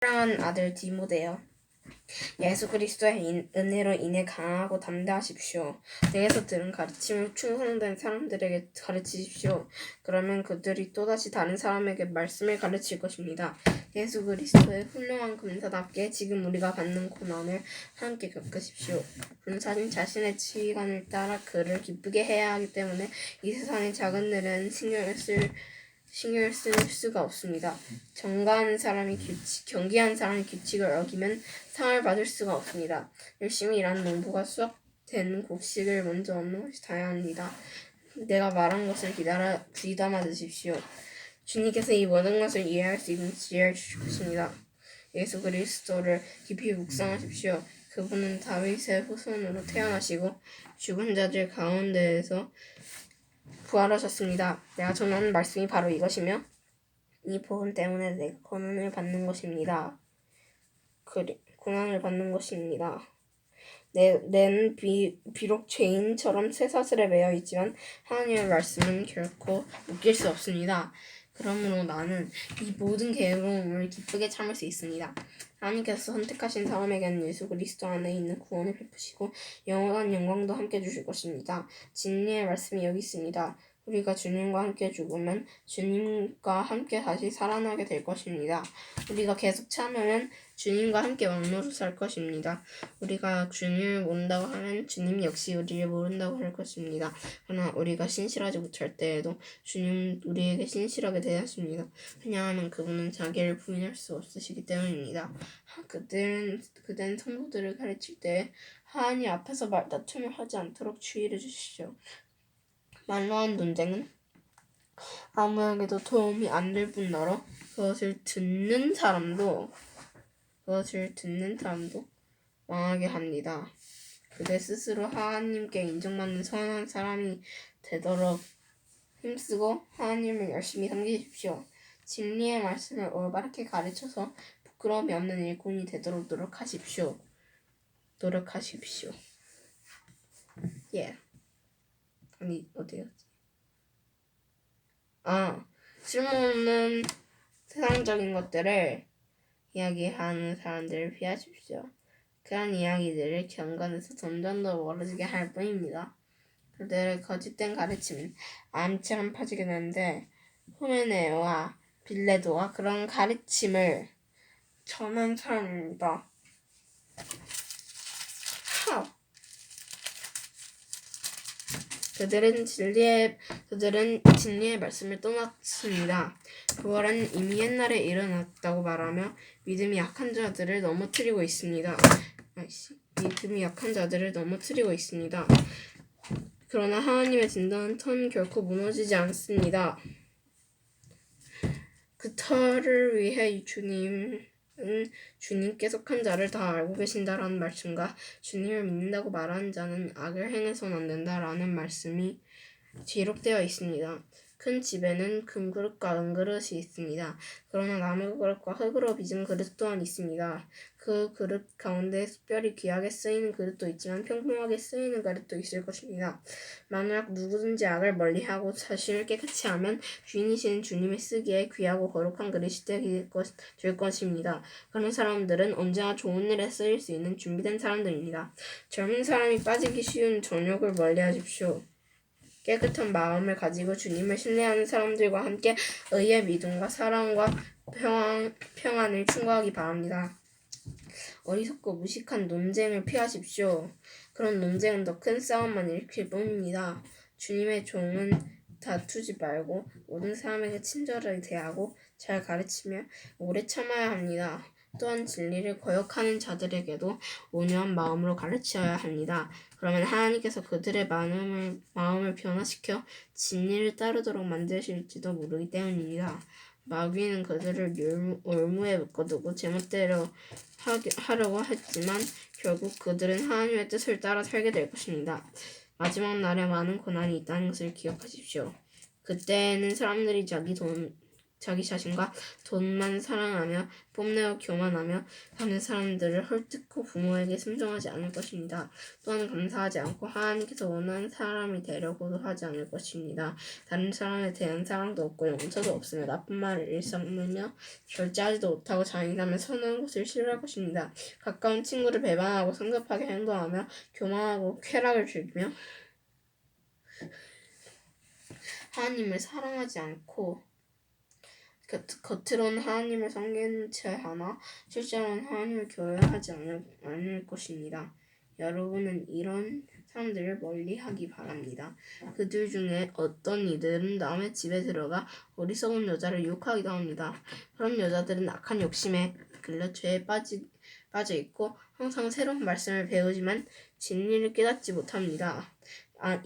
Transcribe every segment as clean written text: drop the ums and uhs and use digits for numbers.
사랑하는 아들 디모데요. 예수 그리스도의 은혜로 인해 강하고 담대하십시오. 내게서 들은 가르침을 충성된 사람들에게 가르치십시오. 그러면 그들이 또다시 다른 사람에게 말씀을 가르칠 것입니다. 예수 그리스도의 훌륭한 군사답게 지금 우리가 받는 고난을 함께 겪으십시오. 군사는 자신의 지휘관을 따라 그를 기쁘게 해야 하기 때문에 이 세상의 작은 일에는 신경을 쓸 수가 없습니다. 경기한 사람이 규칙을 어기면 상을 받을 수가 없습니다. 열심히 일하는 농부가 수확된 곡식을 먼저 얻는 것이 당연합니다. 내가 말한 것을 귀담아 드십시오. 주님께서 이 모든 것을 이해할 수 있는 지혜를 주실 것입니다. 예수 그리스도를 깊이 묵상하십시오. 그분은 다윗의 후손으로 태어나시고 죽은 자들 가운데에서 부활하셨습니다. 내가 전하는 말씀이 바로 이것이며 이 복음 때문에 내가 고난을 받는 것입니다. 내는 비록 죄인처럼 쇠사슬에 매여 있지만 하나님의 말씀은 결코 묶일 수 없습니다. 그러므로 나는 이 모든 괴로움을 기쁘게 참을 수 있습니다. 하나님께서 선택하신 사람에게는 예수 그리스도 안에 있는 구원을 베푸시고 영원한 영광도 함께 주실 것입니다. 진리의 말씀이 여기 있습니다. 우리가 주님과 함께 죽으면 주님과 함께 다시 살아나게 될 것입니다. 우리가 계속 참으면 주님과 함께 왕노릇 살 것입니다. 우리가 주님을 모른다고 하면 주님 역시 우리를 모른다고 할 것입니다. 그러나 우리가 신실하지 못할 때에도 주님은 우리에게 신실하게 대하십니다. 왜냐하면 그분은 자기를 부인할 수 없으시기 때문입니다. 그댄 성도들을 가르칠 때 하나님 앞에서 말다툼을 하지 않도록 주의를 주십시오. 말로 한 논쟁은 아무에게도 도움이 안 될 뿐더러 그것을 듣는 사람도 망하게 합니다. 그대 스스로 하나님께 인정받는 선한 사람이 되도록 힘쓰고 하나님을 열심히 섬기십시오. 진리의 말씀을 올바르게 가르쳐서 부끄러움이 없는 일꾼이 되도록 노력하십시오. 아니 어디였지? 쓸모없는 세상적인 것들을 이야기하는 사람들을 피하십시오. 그런 이야기들을 경건에서 점점 더 멀어지게 할 뿐입니다. 그들의 거짓된 가르침은 암처럼 퍼지게 되는데 후메네오와 빌레도와 그런 가르침을 전한 사람입니다. 그들은 진리의 말씀을 떠났습니다. 그들은 이미 옛날에 일어났다고 말하며 믿음이 약한 자들을 넘어뜨리고 있습니다. 그러나 하나님의 진정한 터는 결코 무너지지 않습니다. 그 터를 위해 주님께 속한 자를 다 알고 계신다라는 말씀과 주님을 믿는다고 말하는 자는 악을 행해서는 안 된다라는 말씀이 기록되어 있습니다. 큰 집에는 금그릇과 은그릇이 있습니다. 그러나 나무 그릇과 흙으로 빚은 그릇 또한 있습니다. 그 그릇 가운데 특별히 귀하게 쓰이는 그릇도 있지만 평범하게 쓰이는 그릇도 있을 것입니다. 만약 누구든지 악을 멀리하고 자신을 깨끗이 하면 주인이신 주님의 쓰기에 귀하고 거룩한 그릇이 될 것입니다. 그런 사람들은 언제나 좋은 일에 쓰일 수 있는 준비된 사람들입니다. 젊은 사람이 빠지기 쉬운 정욕을 멀리하십시오. 깨끗한 마음을 가지고 주님을 신뢰하는 사람들과 함께 의의 믿음과 사랑과 평안을 충고하기 바랍니다. 어리석고 무식한 논쟁을 피하십시오. 그런 논쟁은 더 큰 싸움만 일으킬 뿐입니다. 주님의 종은 다투지 말고 모든 사람에게 친절하게 대하고 잘 가르치며 오래 참아야 합니다. 또한 진리를 거역하는 자들에게도 온유한 마음으로 가르쳐야 합니다. 그러면 하나님께서 그들의 마음을 변화시켜 진리를 따르도록 만드실지도 모르기 때문입니다. 마귀는 그들을 올무에 묶어두고 제멋대로 하려고 했지만 결국 그들은 하나님의 뜻을 따라 살게 될 것입니다. 마지막 날에 많은 고난이 있다는 것을 기억하십시오. 그때에는 사람들이 자기 자기 자신과 돈만 사랑하며 뽐내어 교만하며 다른 사람들을 헐뜯고 부모에게 순종하지 않을 것입니다. 또한 감사하지 않고 하나님께서 원하는 사람이 되려고도 하지 않을 것입니다. 다른 사람에 대한 사랑도 없고 용서도 없으며 나쁜 말을 일삼으며 절제하지도 못하고 잔인하며 선한 것을 싫어할 것입니다. 가까운 친구를 배반하고 성급하게 행동하며 교만하고 쾌락을 즐기며 하나님을 사랑하지 않고 겉으로는 하나님을 섬기는 체 하나 실제로는 하나님을 교회하지 않을 것입니다. 여러분은 이런 사람들을 멀리하기 바랍니다. 그들 중에 어떤 이들은 남의 집에 들어가 어리석은 여자를 유혹하기도 합니다. 그런 여자들은 악한 욕심에 이끌려 죄에 빠져 있고 항상 새로운 말씀을 배우지만 진리를 깨닫지 못합니다.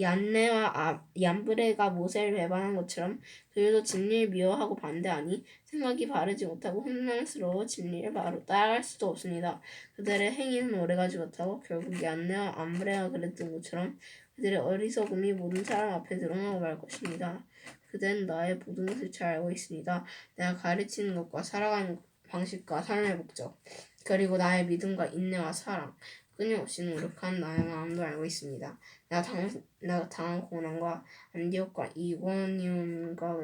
얀네와 얀브레가 모세를 배반한 것처럼 그들도 진리를 미워하고 반대하니 생각이 바르지 못하고 혼란스러워 진리를 바로 따라갈 수도 없습니다. 그들의 행위는 오래가지 못하고 결국 얀네와 얀브레가 그랬던 것처럼 그들의 어리석음이 모든 사람 앞에 드러나고 말 것입니다. 그들은 나의 모든 것을 잘 알고 있습니다. 내가 가르치는 것과 살아가는 방식과 삶의 목적, 그리고 나의 믿음과 인내와 사랑, 끊임없이 노력한 나의 마음도 알고 있습니다. 내가 당한 고난과 안디옥과 이고니온과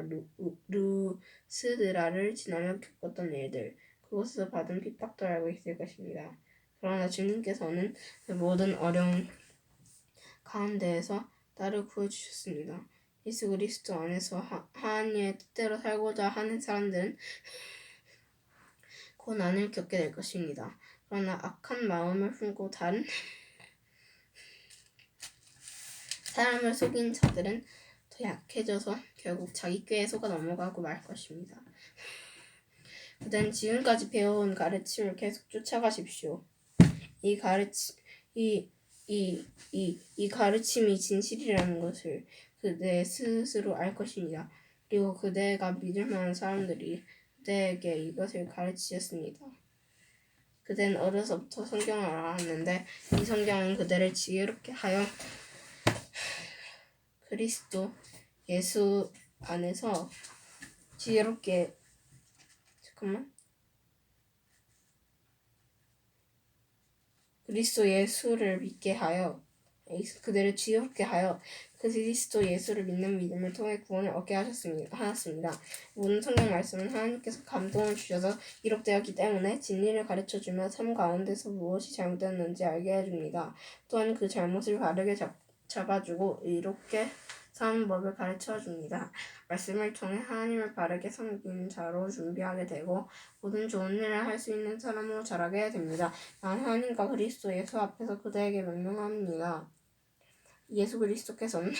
루스드라를 지나며 겪었던 일들, 그곳에서 받은 핍박도 알고 있을 것입니다. 그러나 주님께서는 그 모든 어려움 가운데에서 나를 구해주셨습니다. 예수 그리스도 안에서 하나님의 뜻대로 살고자 하는 사람들은 고난을 겪게 될 것입니다. 그러나 악한 마음을 품고 다른 사람을 속인 자들은 더 약해져서 결국 자기 꾀에 속아 넘어가고 말 것입니다. 그들은 지금까지 배워온 가르침을 계속 쫓아가십시오. 이 가르침이 진실이라는 것을 그대 스스로 알 것입니다. 그리고 그대가 믿을 만한 사람들이 그대에게 이것을 가르치셨습니다. 그대는 어려서부터 성경을 알았는데 이 성경은 그대를 지혜롭게 하여 그리스도 예수 안에서 지혜롭게 그리스도 예수를 믿게 하여 그들을 지혜롭게 하여 그리스도 예수를 믿는 믿음을 통해 구원을 얻게 하였습니다. 모든 성경 말씀은 하나님께서 감동을 주셔서 기록되었기 때문에 진리를 가르쳐주며 삶 가운데서 무엇이 잘못되었는지 알게 해줍니다. 또한 그 잘못을 바르게 잡아주고 의롭게 사는 법을 가르쳐줍니다. 말씀을 통해 하나님을 바르게 섬기는 자로 준비하게 되고 모든 좋은 일을 할 수 있는 사람으로 자라게 됩니다. 나는 하나님과 그리스도 예수 앞에서 그대에게 명령합니다. 예수 그리스도께서는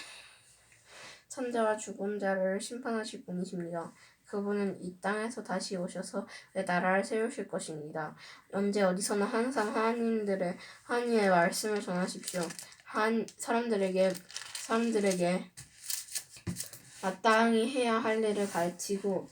천자와 죽은 자를 심판하실 분이십니다. 그분은 이 땅에서 다시 오셔서 내 나라를 세우실 것입니다. 언제 어디서나 항상 하나님의 말씀을 전하십시오. 사람들에게 마땅히 해야 할 일을 가르치고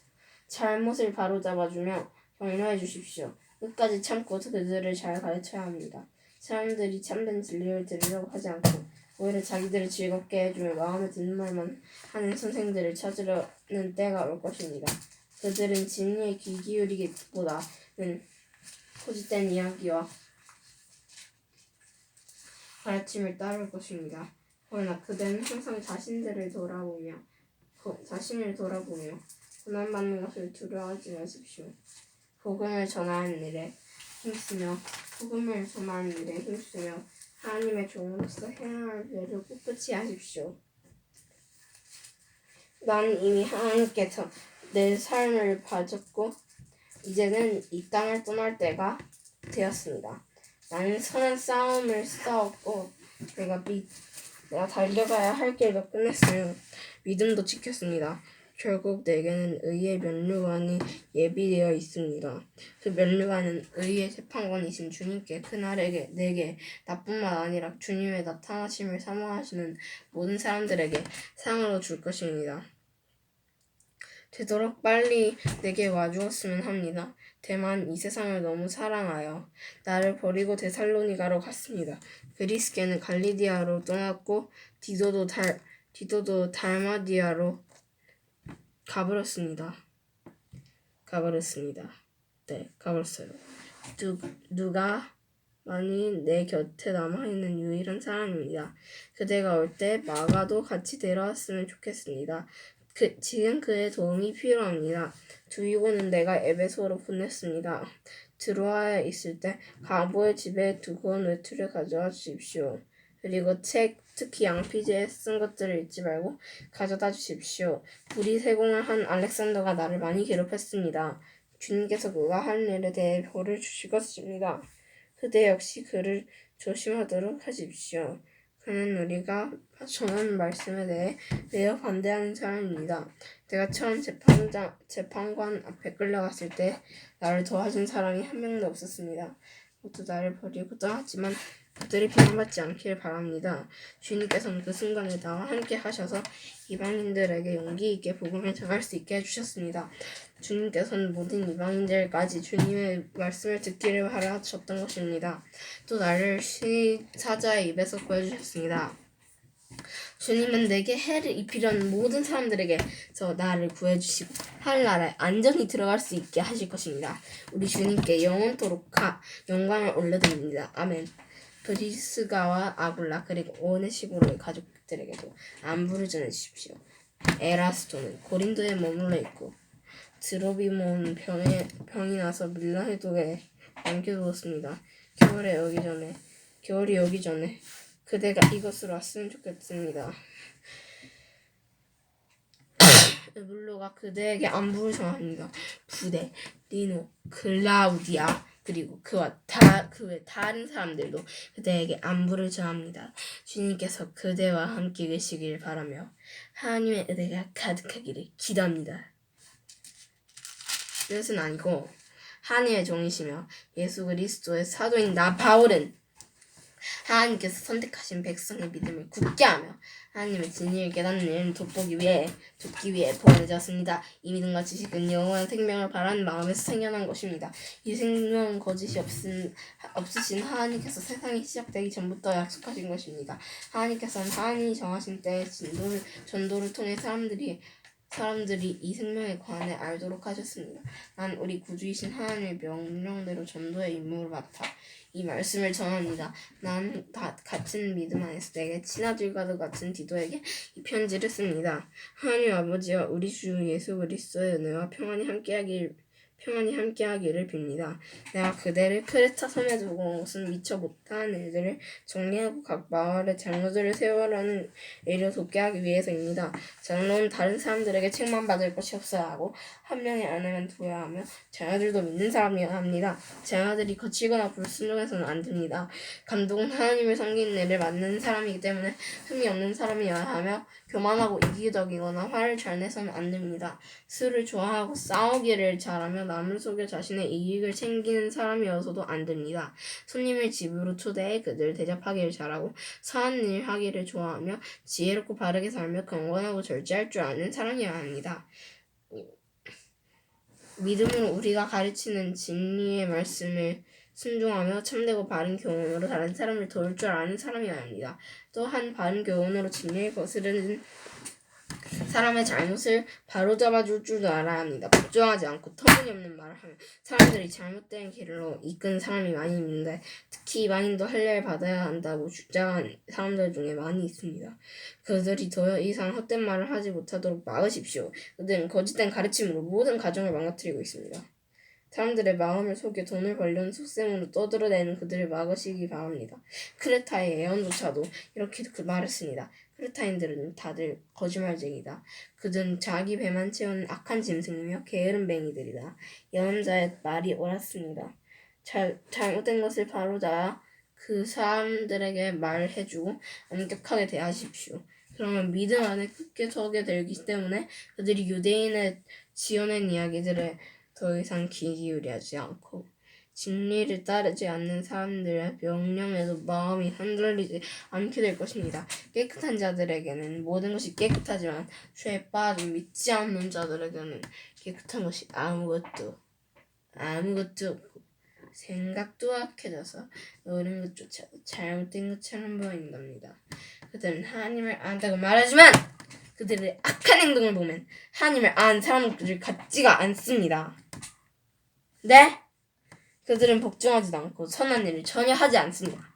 잘못을 바로잡아주며 격려해 주십시오. 끝까지 참고 그들을 잘 가르쳐야 합니다. 사람들이 참된 진리를 들으려고 하지 않고 오히려 자기들을 즐겁게 해주며 마음에 드는 말만 하는 선생들을 찾으려는 때가 올 것입니다. 그들은 진리에 귀 기울이기보다는 고집된 이야기와 가르침을 따를 것입니다. 그러나 그들은 항상 자신을 돌아보며 고난받는 것을 두려워하지 마십시오. 복음을 전하는 일에 힘쓰며 하나님의 종으로서 해야 할 일을 꿋꿋이 하십시오. 나는 이미 하나님께서 내 삶을 봐줬고 이제는 이 땅을 떠날 때가 되었습니다. 나는 선한 싸움을 싸웠고 내가 달려가야 할 길도 끝냈으며 믿음도 지켰습니다. 결국 내게는 의의 면류관이 예비되어 있습니다. 그 면류관은 의의 재판관이신 주님께 그날에게 내게 나뿐만 아니라 주님의 나타나심을 사모하시는 모든 사람들에게 상으로 줄 것입니다. 되도록 빨리 내게 와주었으면 합니다. 대만 이 세상을 너무 사랑하여 나를 버리고 데살로니가로 갔습니다. 그리스께는 갈리디아로 떠났고 디도도 달마디아로 가버렸습니다. 가버렸습니다. 네, 가버렸어요. 누가 만일 내 곁에 남아있는 유일한 사람입니다. 그대가 올 때 마가도 같이 데려왔으면 좋겠습니다. 지금 그의 도움이 필요합니다. 두이고는 내가 에베소로 보냈습니다. 드로아에 있을 때 가보의 집에 두 권 외투를 가져와 주십시오. 그리고 책, 특히 양피지에 쓴 것들을 잊지 말고 가져다 주십시오. 불이 세공을 한 알렉산더가 나를 많이 괴롭혔습니다. 주님께서 그가 하는 일에 대해 벌을 주실 것입니다. 그대 역시 그를 조심하도록 하십시오. 그는 우리가 전하는 말씀에 대해 매우 반대하는 사람입니다. 내가 처음 재판관 앞에 끌려갔을 때 나를 도와준 사람이 한 명도 없었습니다. 모두 나를 버리고 떠났지만 그들이 비난받지 않기를 바랍니다. 주님께서는 그 순간에 나와 함께 하셔서 이방인들에게 용기 있게 복음을 전할 수 있게 해주셨습니다. 주님께서는 모든 이방인들까지 주님의 말씀을 듣기를 바라셨던 것입니다. 또 나를 사자의 입에서 구해주셨습니다. 주님은 내게 해를 입히려는 모든 사람들에게서 나를 구해주시고 하늘나라에 안전히 들어갈 수 있게 하실 것입니다. 우리 주님께 영원토록 영광을 올려드립니다. 아멘. 브리스가와 아굴라 그리고 오네시보로의 가족들에게도 안부를 전해주십시오. 에라스토는 고린도에 머물러 있고 드로비몬은 병이 나서 밀라의 독에 남겨두었습니다. 겨울이 오기 전에 그대가 이곳으로 왔으면 좋겠습니다. 에블로가 그대에게 안부를 전합니다. 부대, 리노, 클라우디아 그리고 그의 다른 사람들도 그대에게 안부를 전합니다. 주님께서 그대와 함께 계시길 바라며 하나님의 은혜가 가득하기를 기도합니다. 뜻은 아니고 하나님의 종이시며 예수 그리스도의 사도인 나 바울은 하나님께서 선택하신 백성의 믿음을 굳게 하며 하나님의 진리를 깨닫는 일을 돕기 위해 보내졌습니다. 이 믿음과 지식은 영원한 생명을 바라는 마음에서 생겨난 것입니다. 이 생명은 거짓이 없으신 하나님께서 세상이 시작되기 전부터 약속하신 것입니다. 하나님께서는 하나님이 정하신 때에 전도를 통해 사람들이 이 생명에 관해 알도록 하셨습니다. 난 우리 구주이신 하나님의 명령대로 전도의 임무를 맡아 이 말씀을 전합니다. 난 같은 믿음 안에서 내게 친아들과도 같은 디도에게 이 편지를 씁니다. 하나님 아버지와 우리 주 예수 그리스도의 은혜와 평안이 함께하기를 빕니다. 내가 그대를 크레타 섬에 두고 온 것은 미처 못한 일들을 정리하고 각 마을에 장로들을 세우라는 일을 돕게 하기 위해서입니다. 장로는 다른 사람들에게 책만 받을 것이 없어야 하고 한 명의 아내만 두어야 하며 자녀들도 믿는 사람이어야 합니다. 자녀들이 거칠거나 불순종해서는 안 됩니다. 감독은 하나님을 섬기는 일을 맡는 사람이기 때문에 흠이 없는 사람이어야 하며 교만하고 이기적이거나 화를 잘 내서는 안 됩니다. 술을 좋아하고 싸우기를 잘하며 남을 속여 자신의 이익을 챙기는 사람이어서도 안 됩니다. 손님을 집으로 초대해 그들을 대접하기를 잘하고 선한 일 하기를 좋아하며 지혜롭고 바르게 살며 경건하고 절제할 줄 아는 사람이어야 합니다. 믿음으로 우리가 가르치는 진리의 말씀을 순종하며 참되고 바른 교훈으로 다른 사람을 도울 줄 아는 사람이어야 합니다. 또한 바른 교훈으로 진리를 거스르는 사람의 잘못을 바로잡아 줄 줄도 알아야 합니다. 복종하지 않고 터무니없는 말을 하며 사람들이 잘못된 길로 이끄는 사람이 많이 있는데 특히 이방인도 할례를 받아야 한다고 주장한 사람들 중에 많이 있습니다. 그들이 더 이상 헛된 말을 하지 못하도록 막으십시오. 그들은 거짓된 가르침으로 모든 가정을 망가뜨리고 있습니다. 사람들의 마음을 속여 돈을 벌려는 속셈으로 떠들어대는 그들을 막으시기 바랍니다. 크레타의 예언조차도 이렇게 말했습니다. 크레타인들은 다들 거짓말쟁이다. 그들은 자기 배만 채우는 악한 짐승이며 게으른 뱅이들이다. 예언자의 말이 옳았습니다. 잘못된 것을 바로잡아 그 사람들에게 말해주고 엄격하게 대하십시오. 그러면 믿음 안에 굳게 서게 되기 때문에 그들이 유대인의 지어낸 이야기들에 더 이상 귀 기울이지 않고 진리를 따르지 않는 사람들의 명령에도 마음이 흔들리지 않게 될 것입니다. 깨끗한 자들에게는 모든 것이 깨끗하지만 죄에 빠진 믿지 않는 자들에게는 깨끗한 것이 아무것도 없고 생각도 악해져서 옳은 것조차도 잘못된 것처럼 보인답니다. 그들은 하나님을 안다고 말하지만 그들의 악한 행동을 보면 하나님을 아는 사람들 같지가 않습니다. 네? 그들은 복종하지도 않고 선한 일을 전혀 하지 않습니다.